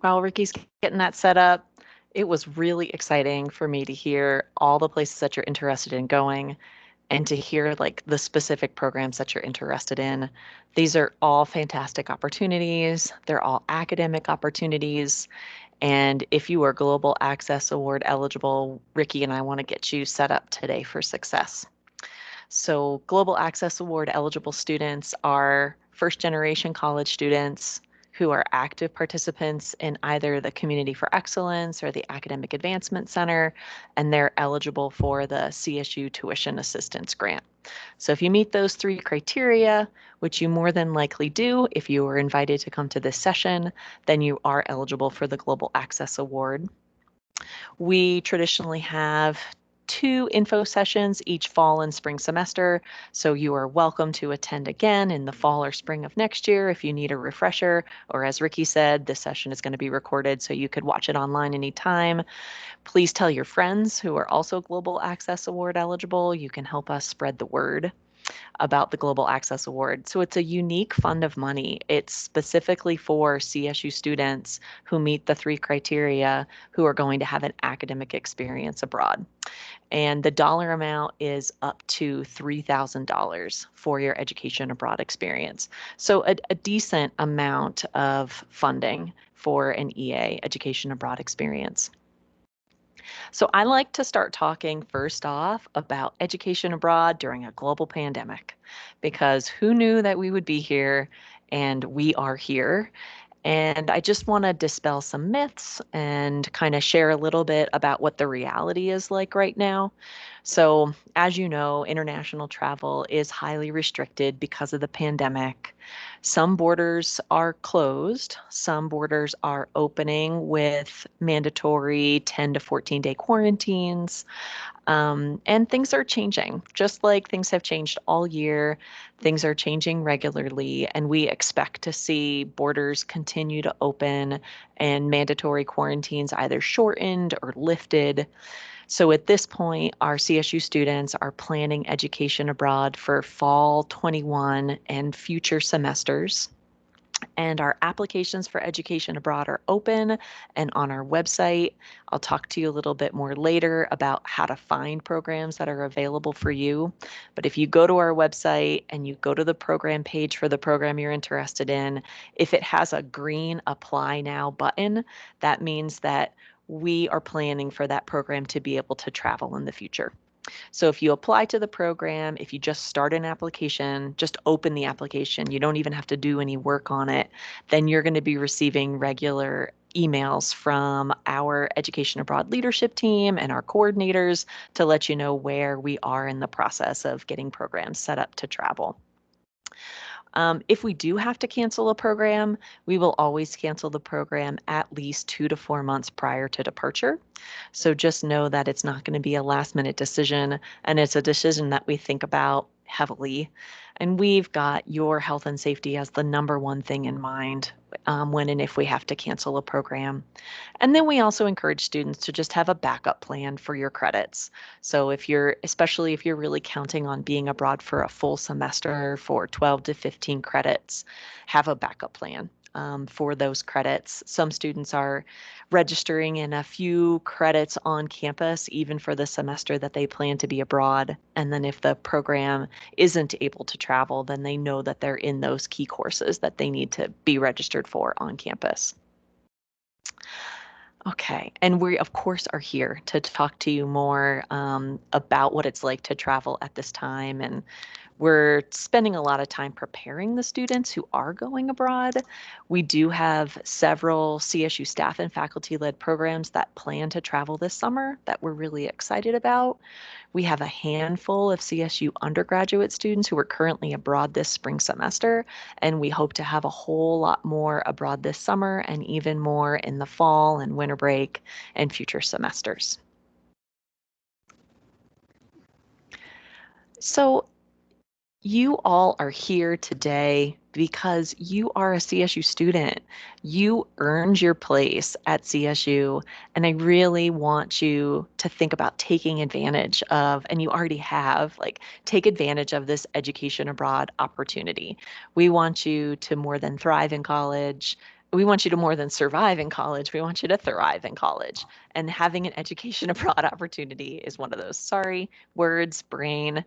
While Ricky's getting that set up, it was really exciting for me to hear all the places that you're interested in going and to hear like the specific programs that you're interested in. These are all fantastic opportunities. They're all academic opportunities. And if you are Global Access Award eligible, Ricky and I want to get you set up today for success. So Global Access Award eligible students are first generation college students who are active participants in either the Community for Excellence or the Academic Advancement Center, and they're eligible for the CSU Tuition Assistance Grant. So if you meet those three criteria, which you more than likely do if you were invited to come to this session, then you are eligible for the Global Access Award. We traditionally have 2 info sessions each fall and spring semester, so you are welcome to attend again in the fall or spring of next year if you need a refresher, or as Ricky said, this session is going to be recorded so you could watch it online anytime. Please tell your friends who are also Global Access Award eligible. You can help us spread the word about the Global Access Award. So it's a unique fund of money. It's specifically for CSU students who meet the 3 criteria who are going to have an academic experience abroad. And the dollar amount is up to $3,000 for your education abroad experience. So a decent amount of funding for an EA, education abroad experience. So I like to start talking first off about education abroad during a global pandemic, because who knew that we would be here, and we are here. And I just want to dispel some myths and kind of share a little bit about what the reality is like right now. So, as you know, international travel is highly restricted because of the pandemic. Some borders are closed, some borders are opening with mandatory 10 to 14-day quarantines. And things are changing, just like things have changed all year. Things are changing regularly, and we expect to see borders continue to open and mandatory quarantines either shortened or lifted. So at this point, our CSU students are planning education abroad for fall 21 and future semesters. And our applications for education abroad are open and on our website. I'll talk to you a little bit more later about how to find programs that are available for you. But if you go to our website and you go to the program page for the program you're interested in, if it has a green Apply Now button, that means that we are planning for that program to be able to travel in the future. So if you apply to the program, if you just start an application, just open the application, you don't even have to do any work on it, then you're going to be receiving regular emails from our Education Abroad leadership team and our coordinators to let you know where we are in the process of getting programs set up to travel. If we do have to cancel a program, we will always cancel the program at least 2 to 4 months prior to departure. So just know that it's not going to be a last minute decision, and it's a decision that we think about heavily. And we've got your health and safety as the number 1 thing in mind when and if we have to cancel a program. And then we also encourage students to just have a backup plan for your credits. So especially if you're really counting on being abroad for a full semester for 12 to 15 credits, have a backup plan for those credits. Some students are registering in a few credits on campus, even for the semester that they plan to be abroad. And then if the program isn't able to travel, then they know that they're in those key courses that they need to be registered for on campus. Okay, and we of course are here to talk to you more about what it's like to travel at this time, and we're spending a lot of time preparing the students who are going abroad. We do have several CSU staff and faculty-led programs that plan to travel this summer that we're really excited about. We have a handful of CSU undergraduate students who are currently abroad this spring semester, and we hope to have a whole lot more abroad this summer and even more in the fall and winter break and future semesters. So you all are here today because you are a CSU student. You earned your place at CSU, and I really want you to think about taking advantage of, and you already have, like, take advantage of this education abroad opportunity. We want you to more than thrive in college. We want you to more than survive in college. We want you to thrive in college. And having an education abroad opportunity is one of those. Sorry, words, brain,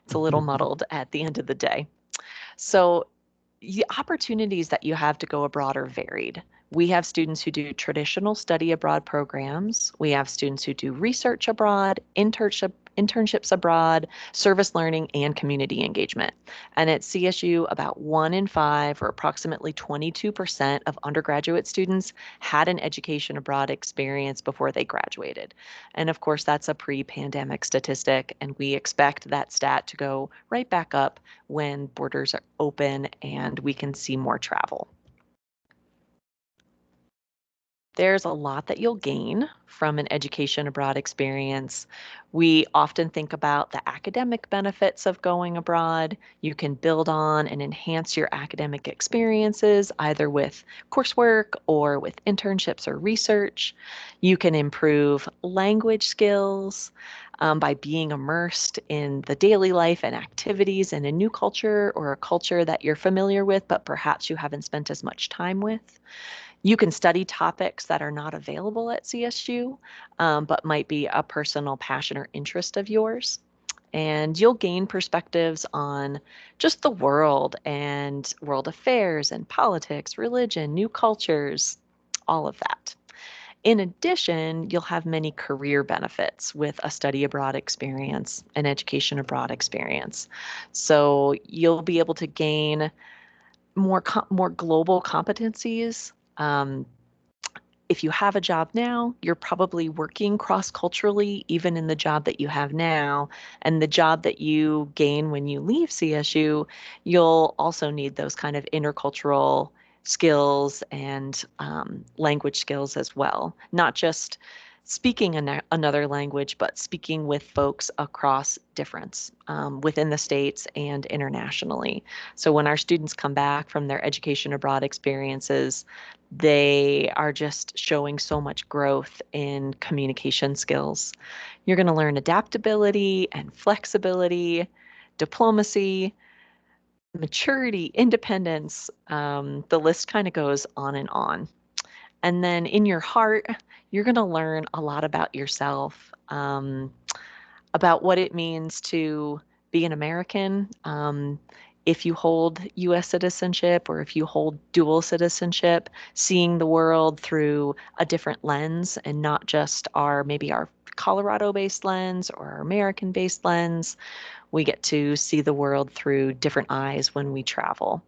it's a little muddled at the end of the day. So the opportunities that you have to go abroad are varied. We have students who do traditional study abroad programs. We have students who do research abroad, internships abroad, service learning, and community engagement. And at CSU, about 1 in 5, or approximately 22% of undergraduate students had an education abroad experience before they graduated. And of course, that's a pre-pandemic statistic, and we expect that stat to go right back up when borders are open and we can see more travel. There's a lot that you'll gain from an education abroad experience. We often think about the academic benefits of going abroad. You can build on and enhance your academic experiences either with coursework or with internships or research. You can improve language skills by being immersed in the daily life and activities in a new culture or a culture that you're familiar with, but perhaps you haven't spent as much time with. You can study topics that are not available at CSU, but might be a personal passion or interest of yours. And you'll gain perspectives on just the world and world affairs and politics, religion, new cultures, all of that. In addition, you'll have many career benefits with a study abroad experience, an education abroad experience. So you'll be able to gain more global competencies. If you have a job now, you're probably working cross-culturally, even in the job that you have now. And the job that you gain when you leave CSU, you'll also need those kind of intercultural skills and language skills as well. Not just speaking another language, but speaking with folks across difference within the states and internationally. So when our students come back from their education abroad experiences, they are just showing so much growth in communication skills. You're going to learn adaptability and flexibility, diplomacy, maturity, independence. The list kind of goes on and on. And then in your heart, you're going to learn a lot about yourself, about what it means to be an American. If you hold US citizenship or if you hold dual citizenship, seeing the world through a different lens and not just maybe our Colorado-based lens or our American-based lens. We get to see the world through different eyes when we travel.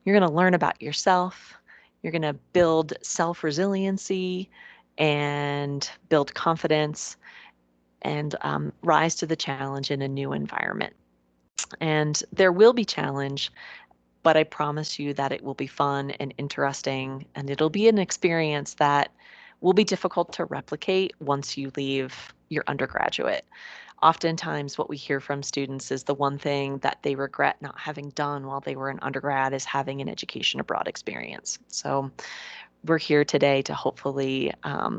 You're going to learn about yourself. You're going to build self-resiliency and build confidence and rise to the challenge in a new environment. And there will be challenge, but I promise you that it will be fun and interesting, and it'll be an experience that will be difficult to replicate once you leave your undergraduate. Oftentimes, what we hear from students is the one thing that they regret not having done while they were in undergrad is having an education abroad experience. So we're here today to hopefully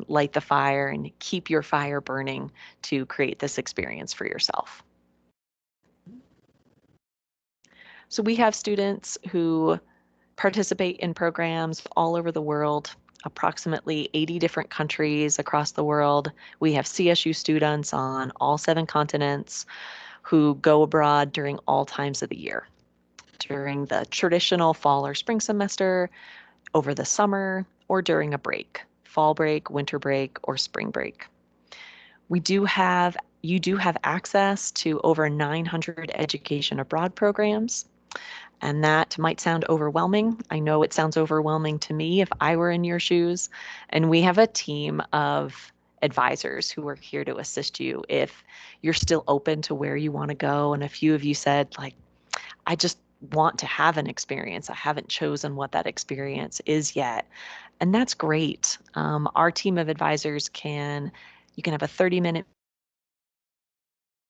light the fire and keep your fire burning to create this experience for yourself. So we have students who participate in programs all over the world, approximately 80 different countries across the world. We have CSU students on all 7 continents who go abroad during all times of the year. During the traditional fall or spring semester, over the summer, or during a break, fall break, winter break, or spring break. You do have access to over 900 education abroad programs. And that might sound overwhelming. I know it sounds overwhelming to me if I were in your shoes. And we have a team of advisors who are here to assist you if you're still open to where you want to go. And a few of you said, like, I just want to have an experience. I haven't chosen what that experience is yet. And that's great. Our team of advisors you can have a 30-minute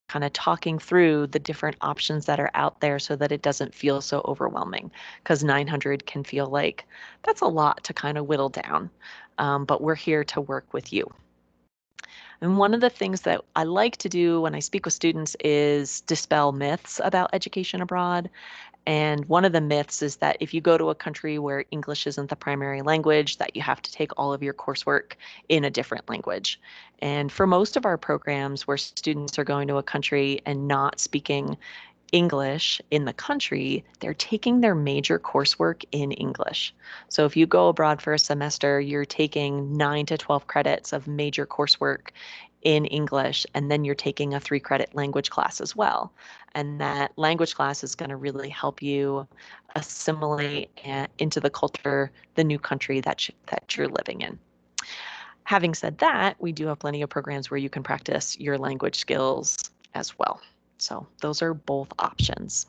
kind of talking through the different options that are out there so that it doesn't feel so overwhelming, because 900 can feel like that's a lot to kind of whittle down. But we're here to work with you. And one of the things that I like to do when I speak with students is dispel myths about education abroad. And one of the myths is that if you go to a country where English isn't the primary language, that you have to take all of your coursework in a different language. And for most of our programs where students are going to a country and not speaking English in the country, they're taking their major coursework in English. So if you go abroad for a semester, you're taking 9 to 12 credits of major coursework in English, and then you're taking a 3-credit language class as well. And that language class is going to really help you assimilate into the culture, the new country that you're living in. Having said that, we do have plenty of programs where you can practice your language skills as well. So those are both options.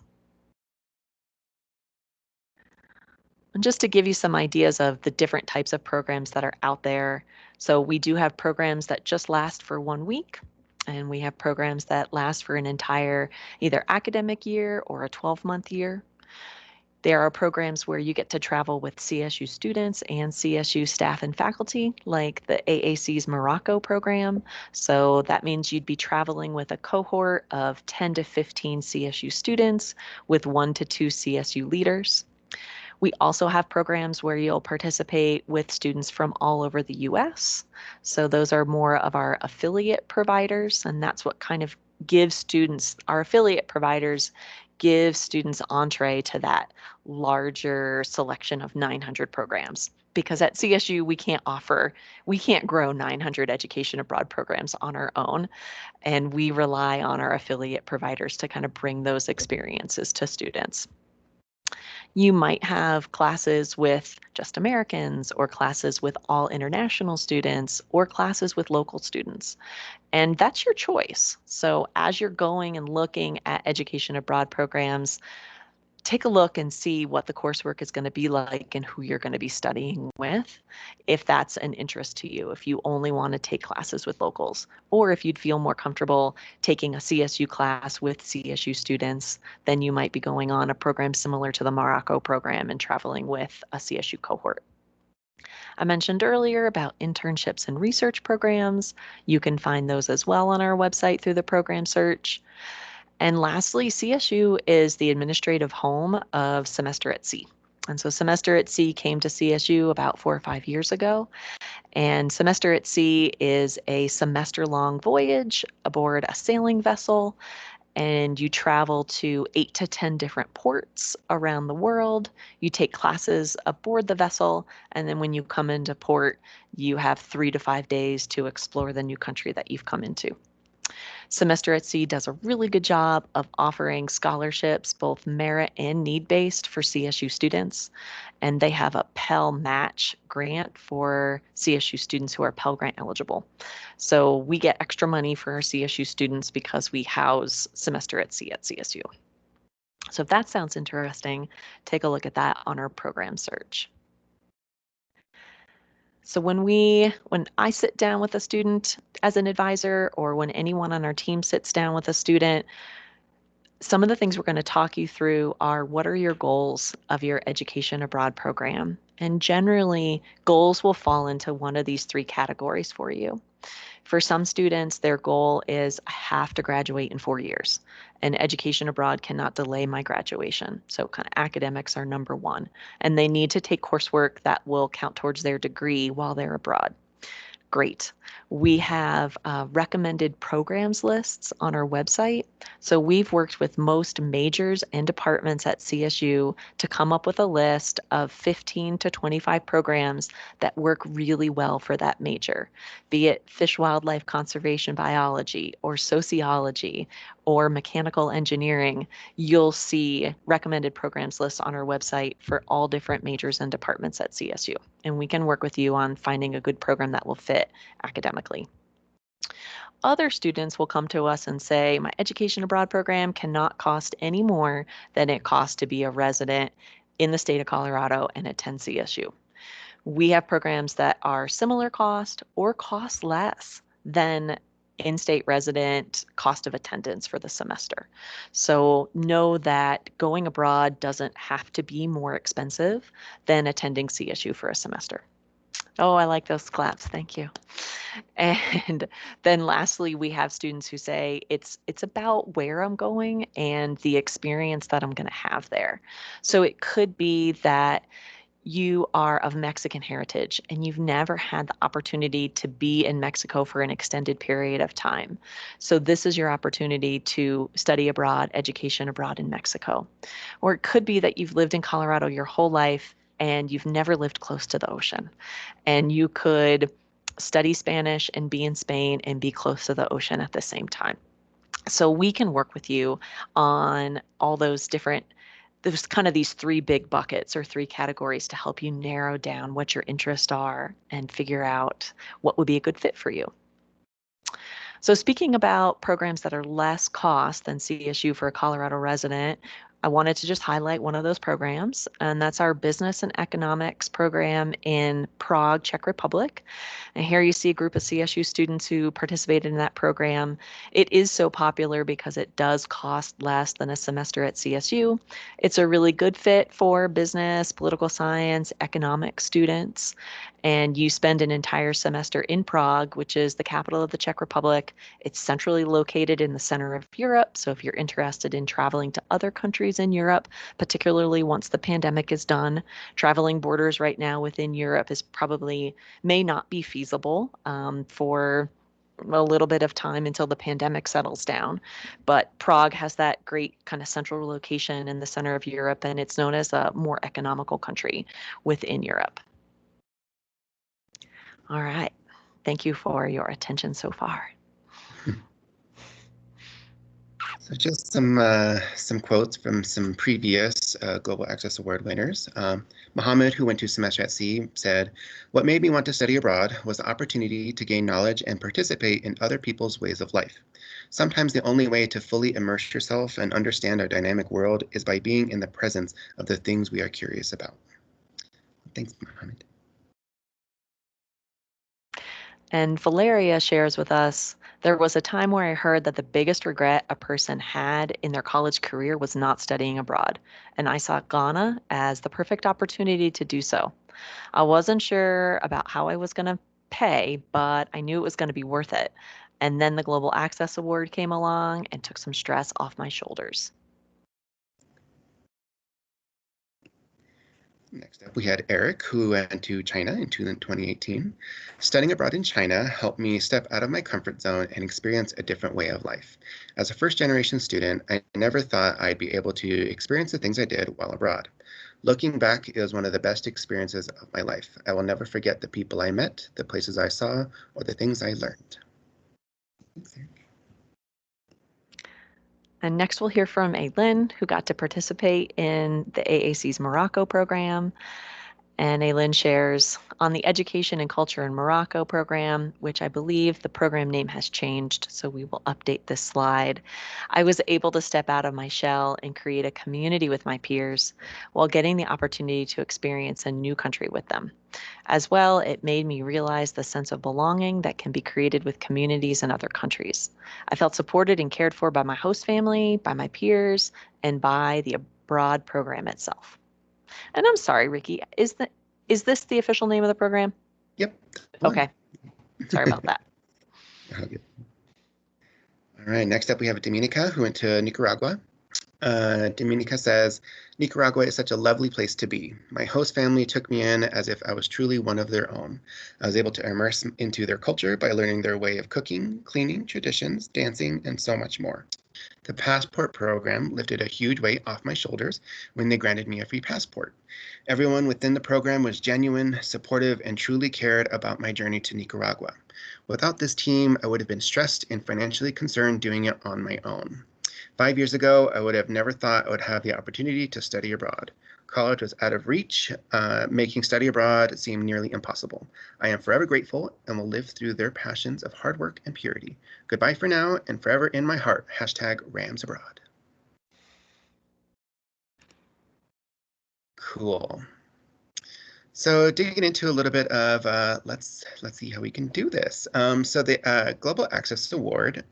And just to give you some ideas of the different types of programs that are out there. So we do have programs that just last for 1 week, and we have programs that last for an entire either academic year or a 12-month year. There are programs where you get to travel with CSU students and CSU staff and faculty, like the AAC's Morocco program. So that means you'd be traveling with a cohort of 10 to 15 CSU students with 1 to 2 CSU leaders. We also have programs where you'll participate with students from all over the US. So those are more of our affiliate providers, and that's what kind of gives students, our affiliate providers give students entree to that larger selection of 900 programs. Because at CSU, we can't grow 900 education abroad programs on our own, and we rely on our affiliate providers to kind of bring those experiences to students. You might have classes with just Americans, or classes with all international students, or classes with local students. And that's your choice. So as you're going and looking at education abroad programs, take a look and see what the coursework is going to be like and who you're going to be studying with, if that's an interest to you, if you only want to take classes with locals, or if you'd feel more comfortable taking a CSU class with CSU students, then you might be going on a program similar to the Morocco program and traveling with a CSU cohort. I mentioned earlier about internships and research programs. You can find those as well on our website through the program search. And lastly, CSU is the administrative home of Semester at Sea. And so Semester at Sea came to CSU about 4 or 5 years ago. And Semester at Sea is a semester-long voyage aboard a sailing vessel, and you travel to 8 to 10 different ports around the world. You take classes aboard the vessel, and then when you come into port, you have 3 to 5 days to explore the new country that you've come into. Semester at Sea does a really good job of offering scholarships, both merit and need-based, for CSU students. And they have a Pell Match grant for CSU students who are Pell Grant eligible. So we get extra money for our CSU students because we house Semester at Sea at CSU. So if that sounds interesting, take a look at that on our program search. So when I sit down with a student as an advisor, or when anyone on our team sits down with a student, some of the things we're going to talk you through are, what are your goals of your education abroad program? And generally, goals will fall into one of these 3 categories for you. For some students, their goal is, I have to graduate in 4 years, and education abroad cannot delay my graduation. So kind of academics are number 1, and they need to take coursework that will count towards their degree while they're abroad. Great. We have recommended programs lists on our website. So we've worked with most majors and departments at CSU to come up with a list of 15 to 25 programs that work really well for that major, be it fish wildlife conservation biology, or sociology, or mechanical engineering. You'll see recommended programs lists on our website for all different majors and departments at CSU. And we can work with you on finding a good program that will fit academically. Other students will come to us and say, my education abroad program cannot cost any more than it costs to be a resident in the state of Colorado and attend CSU. We have programs that are similar cost or cost less than in-state resident cost of attendance for the semester. So know that going abroad doesn't have to be more expensive than attending CSU for a semester. Oh, I like those claps. Thank you. And then lastly, we have students who say it's about where I'm going and the experience that I'm going to have there. So it could be that you are of Mexican heritage and you've never had the opportunity to be in Mexico for an extended period of time. So this is your opportunity to study abroad, education abroad in Mexico. Or it could be that you've lived in Colorado your whole life and you've never lived close to the ocean, and you could study Spanish and be in Spain and be close to the ocean at the same time. So we can work with you on all those different, there's kind of these three big buckets or three categories to help you narrow down what your interests are and figure out what would be a good fit for you. So speaking about programs that are less cost than CSU for a Colorado resident, I wanted to just highlight one of those programs, and that's our Business and Economics program in Prague, Czech Republic. And here you see a group of CSU students who participated in that program. It is so popular because it does cost less than a semester at CSU. It's a really good fit for business, political science, economics students. And you spend an entire semester in Prague, which is the capital of the Czech Republic. It's centrally located in the center of Europe. So if you're interested in traveling to other countries in Europe, particularly once the pandemic is done, traveling borders right now within Europe is probably may not be feasible for a little bit of time until the pandemic settles down. But Prague has that great kind of central location in the center of Europe, and it's known as a more economical country within Europe. All right. Thank you for your attention so far. So just some quotes from some previous Global Access Award winners. Mohammed, who went to semester at sea, said, "What made me want to study abroad was the opportunity to gain knowledge and participate in other people's ways of life. Sometimes the only way to fully immerse yourself and understand our dynamic world is by being in the presence of the things we are curious about." Thanks, Mohammed. And Valeria shares with us, there was a time where I heard that the biggest regret a person had in their college career was not studying abroad. And I saw Ghana as the perfect opportunity to do so. I wasn't sure about how I was going to pay, but I knew it was going to be worth it. And then the Global Access Award came along and took some stress off my shoulders. Next up, we had Eric, who went to China in 2018. "Studying abroad in China helped me step out of my comfort zone and experience a different way of life. As a first-generation student, I never thought I'd be able to experience the things I did while abroad. Looking back, it was one of the best experiences of my life. I will never forget the people I met, the places I saw, or the things I learned." And next we'll hear from Aylin, who got to participate in the AAC's Morocco program. And Aylin shares on the Education and Culture in Morocco program, which I believe the program name has changed, so we will update this slide. I was able to step out of my shell and create a community with my peers while getting the opportunity to experience a new country with them. As well, it made me realize the sense of belonging that can be created with communities in other countries. I felt supported and cared for by my host family, by my peers, and by the abroad program itself. And I'm sorry, Ricky, is this the official name of the program? Yep. Okay. Sorry about that. Okay. All right, next up we have Dominica, who went to Nicaragua. Dominica says, "Nicaragua is such a lovely place to be. My host family took me in as if I was truly one of their own. I was able to immerse into their culture by learning their way of cooking, cleaning, traditions, dancing, and so much more. The passport program lifted a huge weight off my shoulders when they granted me a free passport. Everyone within the program was genuine, supportive, and truly cared about my journey to Nicaragua. Without this team, I would have been stressed and financially concerned doing it on my own. 5 years ago, I would have never thought I would have the opportunity to study abroad. College was out of reach, making study abroad seem nearly impossible. I am forever grateful and will live through their passions of hard work and purity. Goodbye for now and forever in my heart. #Rams Abroad." Cool. So digging into a little bit of, let's see how we can do this. So the Global Access Award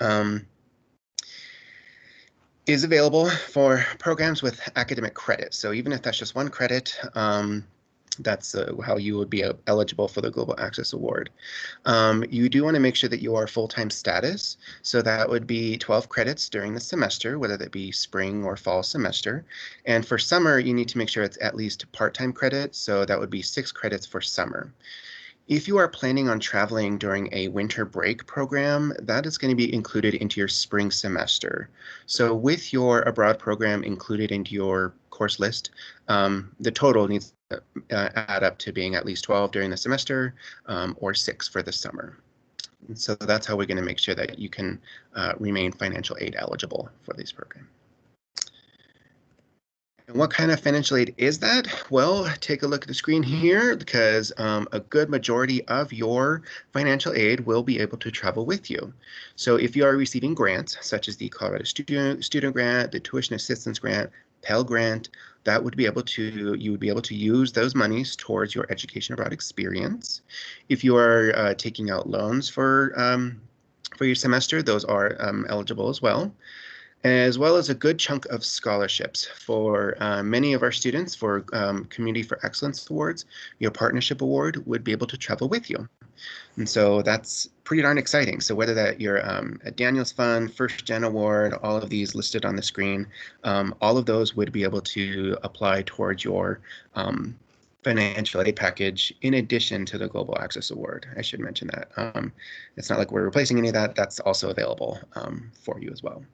is available for programs with academic credit. So even if that's just one credit, That's how you would be eligible for the Global Access Award. You do want to make sure that you are full-time status. So that would be 12 credits during the semester, whether that be spring or fall semester. And for summer, you need to make sure it's at least part-time credits. So that would be 6 credits for summer. If you are planning on traveling during a winter break program, that is going to be included into your spring semester. So with your abroad program included into your course list, the total needs to add up to being at least 12 during the semester or 6 for the summer. And so that's how we're going to make sure that you can remain financial aid eligible for these programs. And what kind of financial aid is that? Well, take a look at the screen here because a good majority of your financial aid will be able to travel with you. So if you are receiving grants, such as the Colorado Student Grant, the Tuition Assistance Grant, Pell Grant, you would be able to use those monies towards your education abroad experience. If you are taking out loans for your semester, those are eligible as well as a good chunk of scholarships for many of our students for Community for Excellence Awards. Your partnership award would be able to travel with you. And so that's pretty darn exciting. So whether that you're a Daniels Fund, First Gen Award, all of these listed on the screen, all of those would be able to apply towards your financial aid package in addition to the Global Access Award. I should mention that. It's not like we're replacing any of that. That's also available for you as well.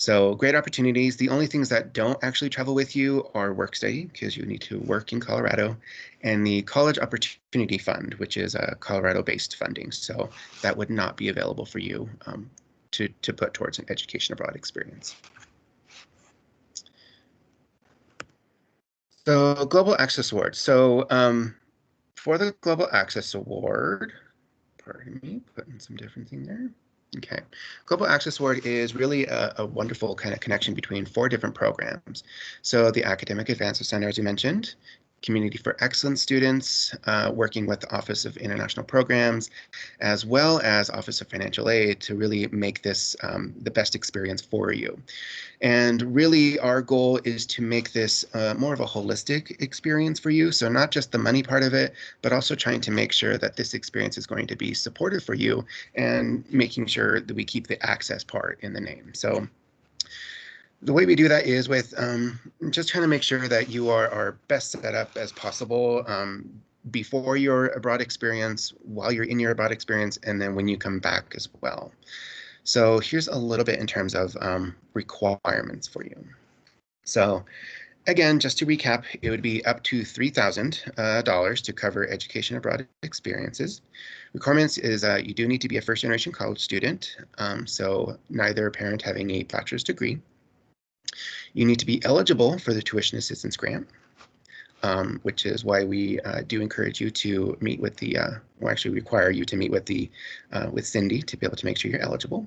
So great opportunities. The only things that don't actually travel with you are work study, because you need to work in Colorado, and the College Opportunity Fund, which is a Colorado-based funding. So that would not be available for you to put towards an education abroad experience. So Global Access Award. So for the Global Access Award, pardon me, putting some different thing there. Okay, Global Access Award is really a wonderful kind of connection between 4 different programs. So the Academic Advancement Center, as you mentioned, Community for Excellence students, working with the Office of International Programs, as well as Office of Financial Aid to really make this the best experience for you. And really our goal is to make this more of a holistic experience for you. So not just the money part of it, but also trying to make sure that this experience is going to be supportive for you and making sure that we keep the access part in the name. So the way we do that is with just trying to make sure that you are best set up as possible before your abroad experience, while you're in your abroad experience, and then when you come back as well. So here's a little bit in terms of requirements for you. So again, just to recap, it would be up to $3,000 to cover education abroad experiences. Requirements is you do need to be a first-generation college student, so neither parent having a bachelor's degree. You need to be eligible for the tuition assistance grant, which is why we do encourage you to meet with the, or actually require you to meet with with Cindy to be able to make sure you're eligible.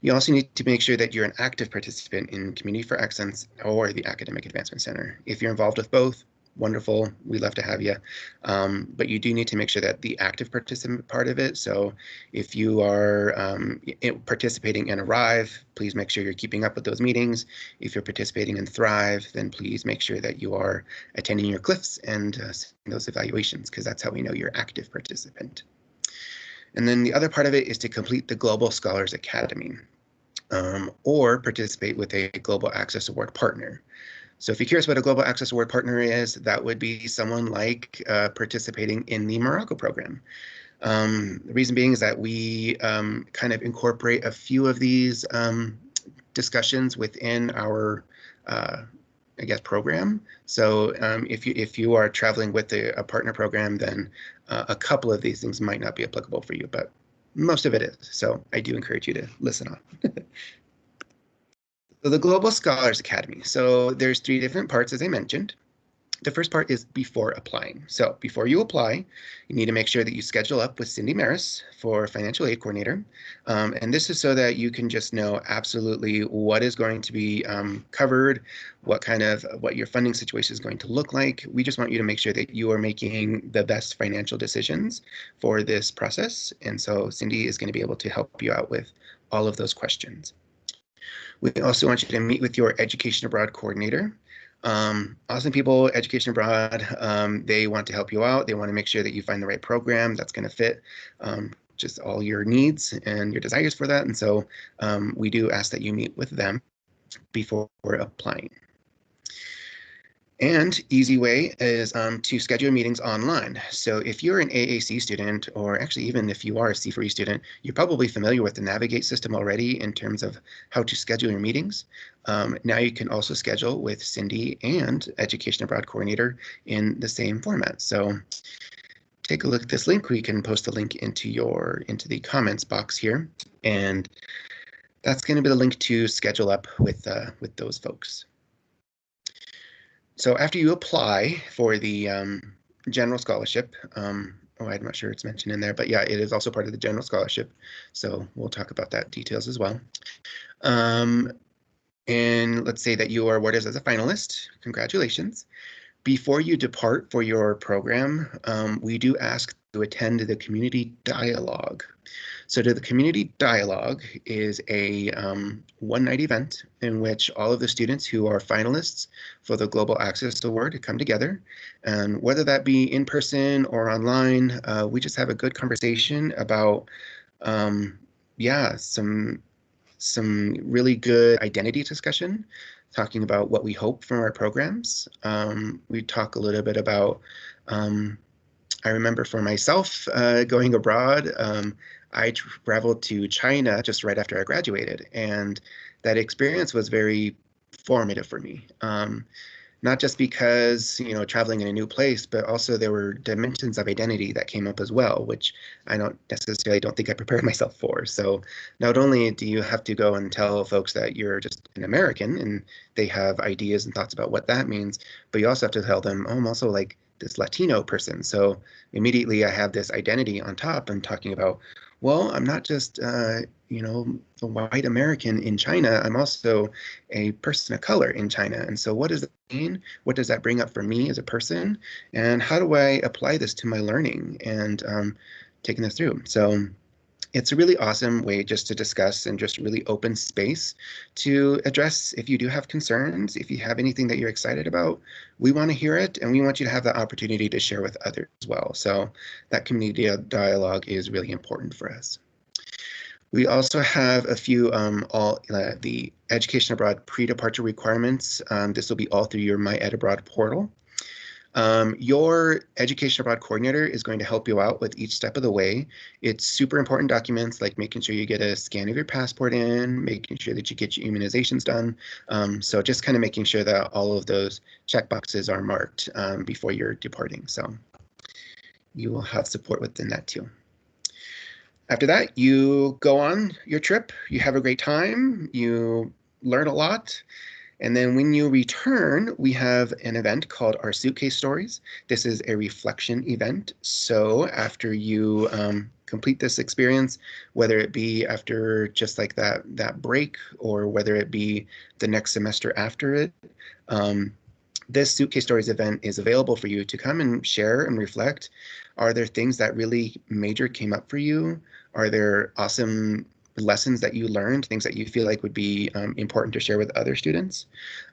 You also need to make sure that you're an active participant in Community for Excellence or the Academic Advancement Center. If you're involved with both, wonderful, we'd love to have you. But you do need to make sure that the active participant part of it, so if you are participating in Arrive, please make sure you're keeping up with those meetings. If you're participating in Thrive, then please make sure that you are attending your CLIFs and those evaluations, because that's how we know you're an active participant. And then the other part of it is to complete the Global Scholars Academy or participate with a Global Access Award partner. So if you're curious what a Global Access Award partner is, that would be someone like participating in the Morocco program. The reason being is that we kind of incorporate a few of these discussions within our I guess, program. So if you are traveling with a partner program, then a couple of these things might not be applicable for you, but most of it is. So I do encourage you to listen on. So the Global Scholars Academy. So there's 3 different parts, as I mentioned. The first part is before applying. So before you apply, you need to make sure that you schedule up with Cindy Maris for financial aid coordinator. And this is so that you can just know absolutely what is going to be covered, what your funding situation is going to look like. We just want you to make sure that you are making the best financial decisions for this process. And so Cindy is going to be able to help you out with all of those questions. We also want you to meet with your education abroad coordinator. Awesome people, Education Abroad, they want to help you out. They want to make sure that you find the right program that's going to fit just all your needs and your desires for that. And so we do ask that you meet with them before applying. And easy way is to schedule meetings online. So if you're an AAC student, or actually even if you are a C4E student, you're probably familiar with the Navigate system already in terms of how to schedule your meetings. Now you can also schedule with Cindy and Education Abroad Coordinator in the same format. So take a look at this link. We can post a link into the comments box here, and that's going to be the link to schedule up with those folks. So after you apply for the general scholarship, I'm not sure it's mentioned in there, but yeah, it is also part of the general scholarship. So we'll talk about that details as well. And let's say that you are awarded as a finalist. Congratulations. Before you depart for your program, we do ask to attend the community dialogue. So the community dialogue is a one-night event in which all of the students who are finalists for the Global Access Award come together. And whether that be in person or online, we just have a good conversation about, some really good identity discussion, talking about what we hope from our programs. We talk a little bit about, I remember for myself going abroad, I traveled to China just right after I graduated, and that experience was very formative for me. Not just because, traveling in a new place, but also there were dimensions of identity that came up as well, which I don't think I prepared myself for. So not only do you have to go and tell folks that you're just an American and they have ideas and thoughts about what that means, but you also have to tell them, oh, I'm also like this Latino person. So immediately I have this identity on top and talking about, well, I'm not just, a white American in China. I'm also a person of color in China. And so what does that mean? What does that bring up for me as a person? And how do I apply this to my learning and taking this through? So it's a really awesome way just to discuss and just really open space to address if you do have concerns, if you have anything that you're excited about, we want to hear it and we want you to have the opportunity to share with others as well. So that community dialogue is really important for us. We also have a few the Education Abroad pre-departure requirements. This will be all through your My Ed Abroad portal. Your Education Abroad coordinator is going to help you out with each step of the way. It's super important documents like making sure you get a scan of your passport in, making sure that you get your immunizations done. So just kind of making sure that all of those checkboxes are marked before you're departing. So you will have support within that too. After that, you go on your trip, you have a great time, you learn a lot. And then when you return, we have an event called our Suitcase Stories. This is a reflection event. So after you complete this experience, whether it be after just like that break or whether it be the next semester after it, this Suitcase Stories event is available for you to come and share and reflect. Are there things that really major came up for you? Are there awesome lessons that you learned, things that you feel like would be important to share with other students?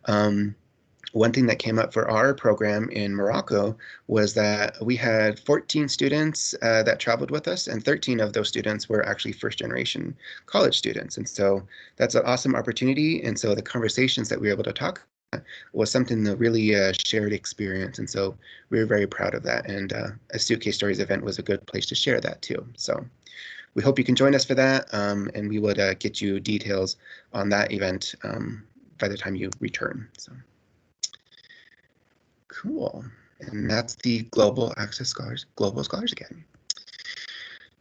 One thing that came up for our program in Morocco was that we had 14 students that traveled with us, and 13 of those students were actually first-generation college students. And so that's an awesome opportunity. And so the conversations that we were able to talk was something that really shared experience. And so we were very proud of that. And a Suitcase Stories event was a good place to share that too. So we hope you can join us for that, and we would get you details on that event by the time you return. So cool. And that's the Global Scholars Academy.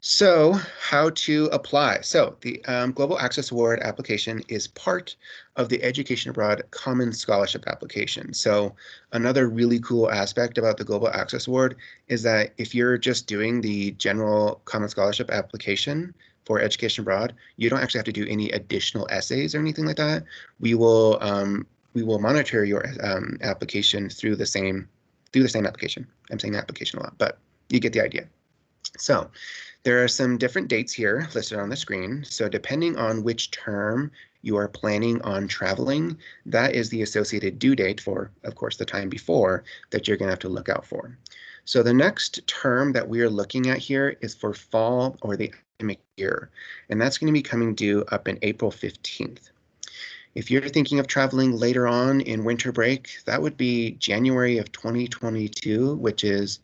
So how to apply. So the Global Access Award application is part of the Education Abroad Common Scholarship application. So another really cool aspect about the Global Access Award is that if you're just doing the general Common Scholarship application for Education Abroad, you don't actually have to do any additional essays or anything like that. We will monitor your application through the same application. I'm saying application a lot, but you get the idea. So there are some different dates here listed on the screen. So depending on which term you are planning on traveling, that is the associated due date for, of course, the time before that you're going to have to look out for. So the next term that we are looking at here is for fall or the academic year, and that's going to be coming due up in April 15th. If you're thinking of traveling later on in winter break, that would be January of 2022, which is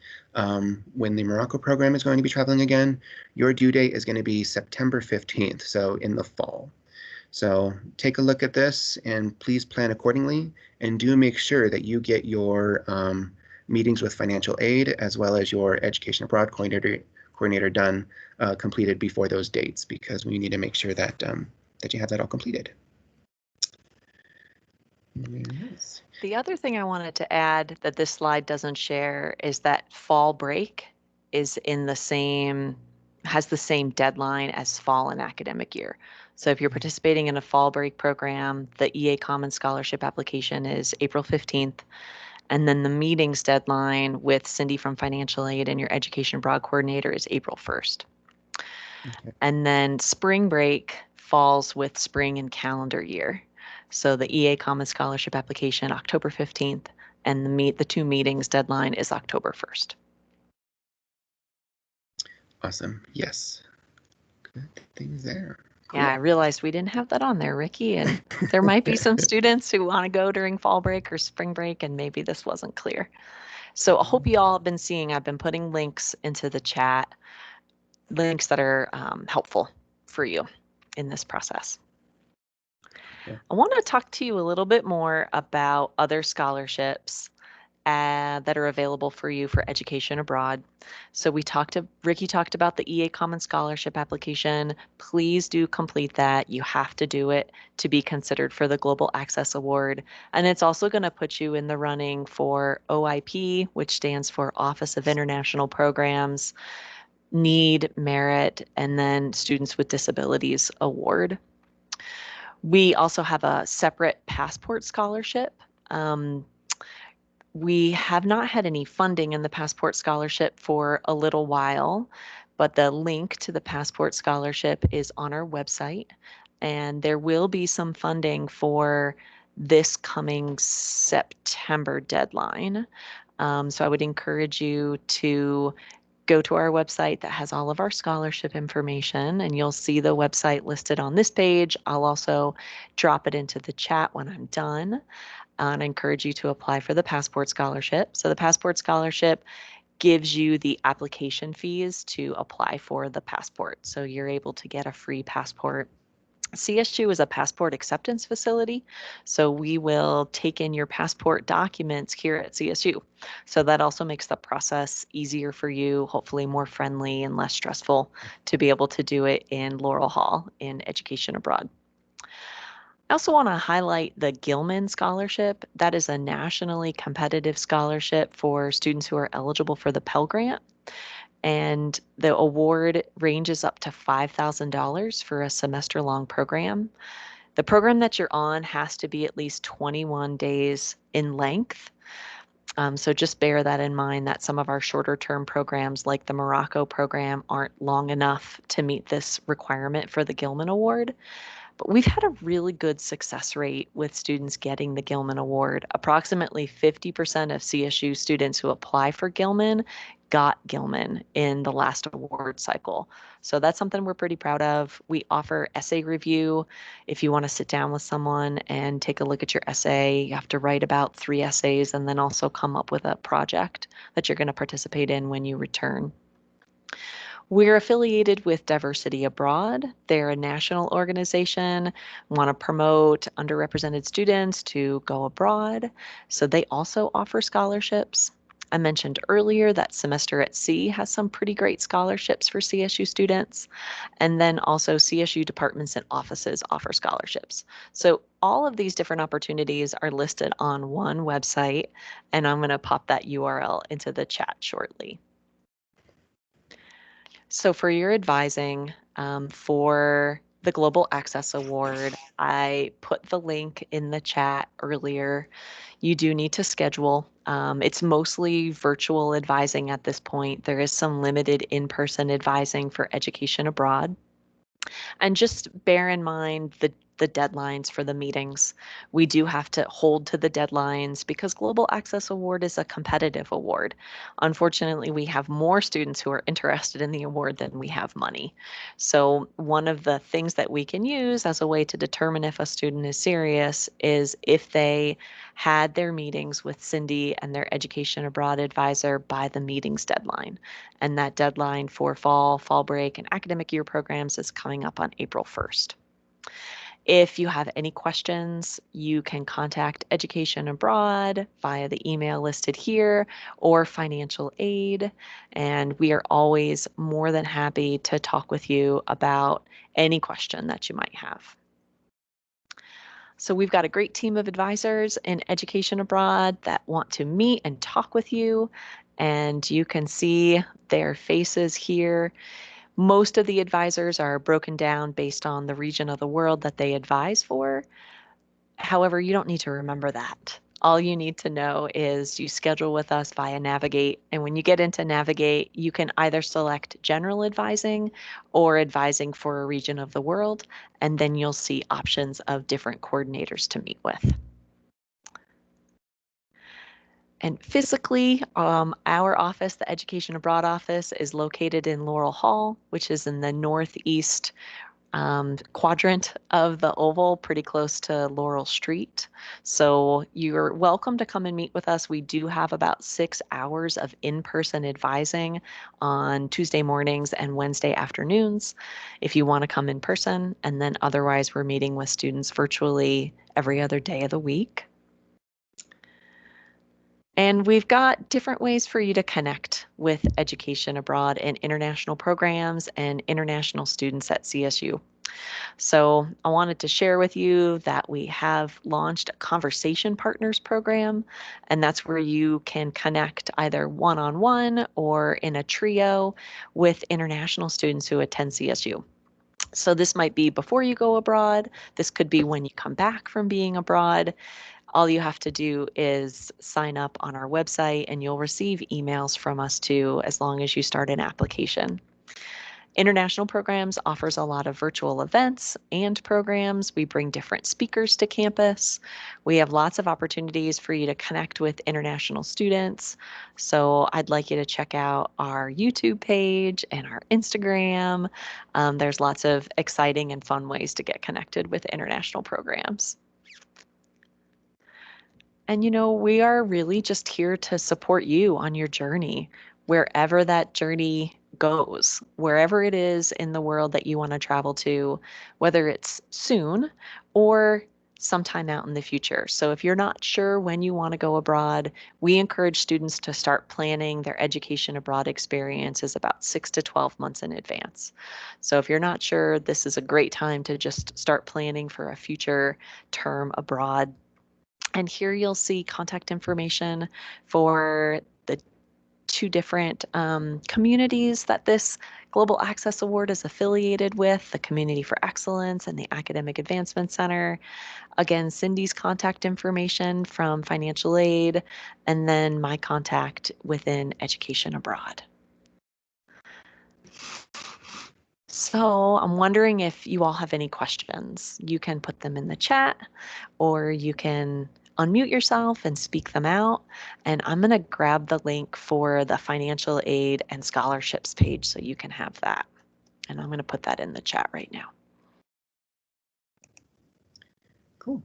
when the Morocco program is going to be traveling again. Your due date is going to be September 15th, so in the fall. So take a look at this and please plan accordingly, and do make sure that you get your meetings with financial aid as well as your education abroad coordinator done, completed before those dates, because we need to make sure that that you have that all completed. Yes. The other thing I wanted to add that this slide doesn't share is that fall break is has the same deadline as fall and academic year. So if you're participating in a fall break program, the EA Commons Scholarship application is April 15th. And then the meetings deadline with Cindy from Financial Aid and your Education Abroad coordinator is April 1st. Okay. And then spring break falls with spring and calendar year. So the EA Commons Scholarship application, October 15th, and the two meetings deadline is October 1st. Awesome. Yes. Good things there. Cool. Yeah, I realized we didn't have that on there, Ricky, and there might be some students who want to go during fall break or spring break, and maybe this wasn't clear. So I hope you all have been seeing, I've been putting links into the chat, links that are helpful for you in this process. Yeah. I want to talk to you a little bit more about other scholarships that are available for you for education abroad. So Ricky talked about the EA Commons Scholarship application. Please do complete that. You have to do it to be considered for the Global Access Award. And it's also going to put you in the running for OIP, which stands for Office of International Programs, Need, Merit, and then Students with Disabilities Award. We also have a separate passport scholarship. We have not had any funding in the passport scholarship for a little while, but the link to the passport scholarship is on our website, and there will be some funding for this coming September deadline. So I would encourage you to go to our website that has all of our scholarship information, and you'll see the website listed on this page. I'll also drop it into the chat when I'm done. And I encourage you to apply for the Passport Scholarship. So the Passport Scholarship gives you the application fees to apply for the passport. So you're able to get a free passport. CSU is a passport acceptance facility, so we will take in your passport documents here at CSU. So that also makes the process easier for you, hopefully more friendly and less stressful to be able to do it in Laurel Hall in education abroad. I also want to highlight the Gilman Scholarship. That is a nationally competitive scholarship for students who are eligible for the Pell Grant. And the award ranges up to $5,000 for a semester-long program. The program that you're on has to be at least 21 days in length. So just bear that in mind that some of our shorter term programs like the Morocco program aren't long enough to meet this requirement for the Gilman Award. But we've had a really good success rate with students getting the Gilman Award. Approximately 50% of CSU students who apply for Gilman got Gilman in the last award cycle. So that's something we're pretty proud of. We offer essay review. If you want to sit down with someone and take a look at your essay, you have to write about 3 essays and then also come up with a project that you're going to participate in when you return. We're affiliated with Diversity Abroad. They're a national organization, want to promote underrepresented students to go abroad. So they also offer scholarships. I mentioned earlier that Semester at Sea has some pretty great scholarships for CSU students. And then also CSU departments and offices offer scholarships. So all of these different opportunities are listed on one website, and I'm going to pop that URL into the chat shortly. So for your advising for the Global Access Award, I put the link in the chat earlier. You do need to schedule. It's mostly virtual advising at this point. There is some limited in-person advising for education abroad. And just bear in mind the deadlines for the meetings. We do have to hold to the deadlines because Global Access Award is a competitive award. Unfortunately, we have more students who are interested in the award than we have money. So one of the things that we can use as a way to determine if a student is serious is if they had their meetings with Cindy and their education abroad advisor by the meetings deadline. And that deadline for fall break, and academic year programs is coming up on April 1st. If you have any questions, you can contact Education Abroad via the email listed here or financial aid. And we are always more than happy to talk with you about any question that you might have. So we've got a great team of advisors in Education Abroad that want to meet and talk with you. And you can see their faces here. Most of the advisors are broken down based on the region of the world that they advise for. However, you don't need to remember that. All you need to know is you schedule with us via Navigate. And when you get into Navigate, you can either select general advising or advising for a region of the world. And then you'll see options of different coordinators to meet with. And physically, our office, the Education Abroad office, is located in Laurel Hall, which is in the northeast quadrant of the oval, pretty close to Laurel Street. So you're welcome to come and meet with us. We do have about 6 hours of in-person advising on Tuesday mornings and Wednesday afternoons if you want to come in person. And then otherwise, we're meeting with students virtually every other day of the week. And we've got different ways for you to connect with Education Abroad and international programs and international students at CSU. So I wanted to share with you that we have launched a Conversation Partners program, and that's where you can connect either one-on-one or in a trio with international students who attend CSU. So this might be before you go abroad. This could be when you come back from being abroad. All you have to do is sign up on our website and you'll receive emails from us too, as long as you start an application. International Programs offers a lot of virtual events and programs. We bring different speakers to campus. We have lots of opportunities for you to connect with international students. So I'd like you to check out our YouTube page and our Instagram. There's lots of exciting and fun ways to get connected with international programs. And we are really just here to support you on your journey, wherever that journey goes, wherever it is in the world that you want to travel to, whether it's soon or sometime out in the future. So if you're not sure when you want to go abroad, we encourage students to start planning their education abroad experiences about 6 to 12 months in advance. So if you're not sure, this is a great time to just start planning for a future term abroad. And here you'll see contact information for the 2 different communities that this Global Access Award is affiliated with, the Community for Excellence and the Academic Advancement Center. Again, Cindy's contact information from financial aid, and then my contact within Education Abroad. So I'm wondering if you all have any questions. You can put them in the chat, or you can unmute yourself and speak them out. And I'm going to grab the link for the financial aid and scholarships page so you can have that. And I'm going to put that in the chat right now. Cool.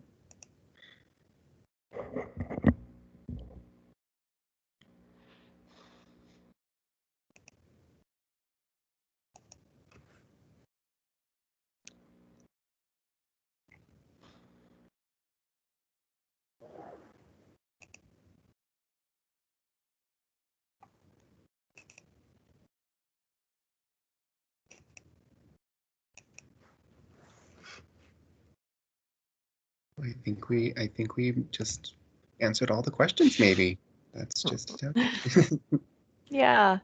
I think we just answered all the questions, maybe. That's just Yeah,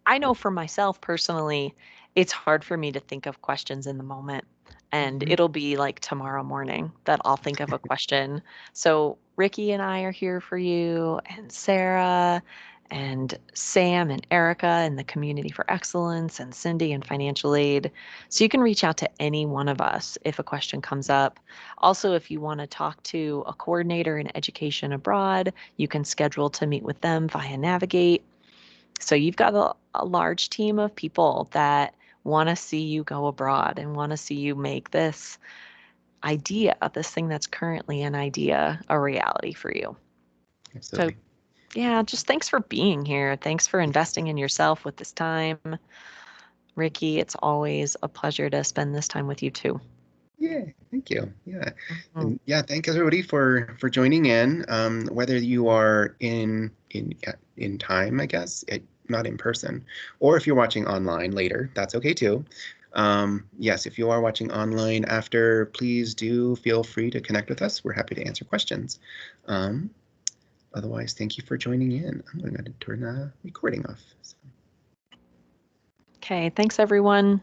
I know for myself personally, it's hard for me to think of questions in the moment. And it'll be like tomorrow morning that I'll think of a question. So Ricky and I are here for you, and Sarah, and Sam and Erica and the Community for Excellence and Cindy and Financial Aid. So you can reach out to any one of us if a question comes up. Also, if you want to talk to a coordinator in education abroad, you can schedule to meet with them via Navigate. So you've got a large team of people that want to see you go abroad and want to see you make this idea, this thing that's currently an idea, a reality for you. So Absolutely. yeah, just thanks for being here. Thanks for investing in yourself with this time. Ricky, it's always a pleasure to spend this time with you too. Yeah, thank you. Yeah, Mhm. and yeah, thank everybody for joining in. Whether you are in time, I guess, not in person, or if you're watching online later, that's okay too. Yes, if you are watching online after, please do feel free to connect with us. We're happy to answer questions. Um, Otherwise, thank you for joining in. I'm going to turn the recording off. So. Okay, thanks everyone.